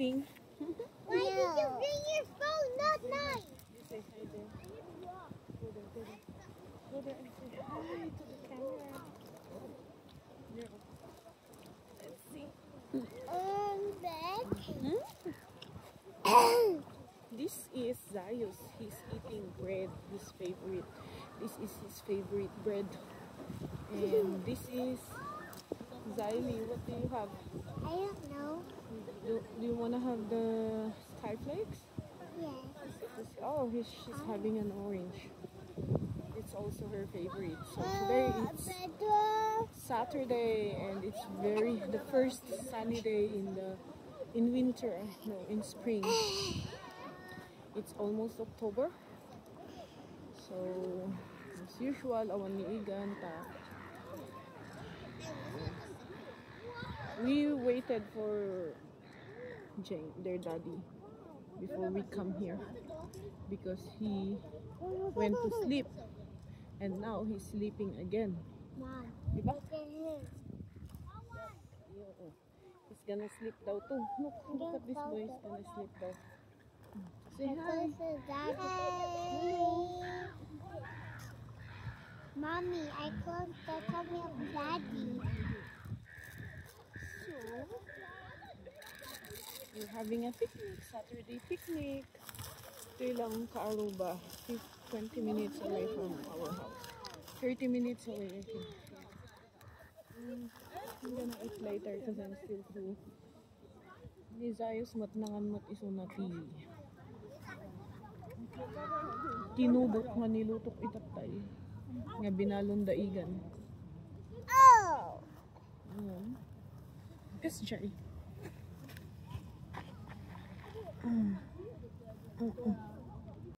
eating. Why did you bring your phone? Not mine. You say hi there. Go there, go there. Go there and say hi to the camera. There. Let's see. Back. This is Zayus. He's eating bread, his favorite. This is his favorite bread. And this is Zylie. What do you have? I don't know. Do you want to have the sky flakes? Yes. Oh, she's having an orange. It's also her favorite. So today it's Saturday and it's the first sunny day in winter, no, in spring. It's almost October. So as usual, awan ni Igan ta. We waited for Jane, their daddy, before we come here because he went to sleep and now he's sleeping again. Mom. Diba? Look at him. He's gonna sleep daw too. Look at this boy, he's gonna sleep daw. Say hi. Mommy, I closed the tummy of Daddy. So, we're having a picnic, Saturday picnic. Ito lang Kaaruba, 20 minutes away from our house. 30 minutes away, I think. I'm gonna eat later because I'm still full. Ni Zayus matnangan mat isunati. Tinubot nga nilutok itatay. Nga binalon daigan. Oh! Kasi Jai.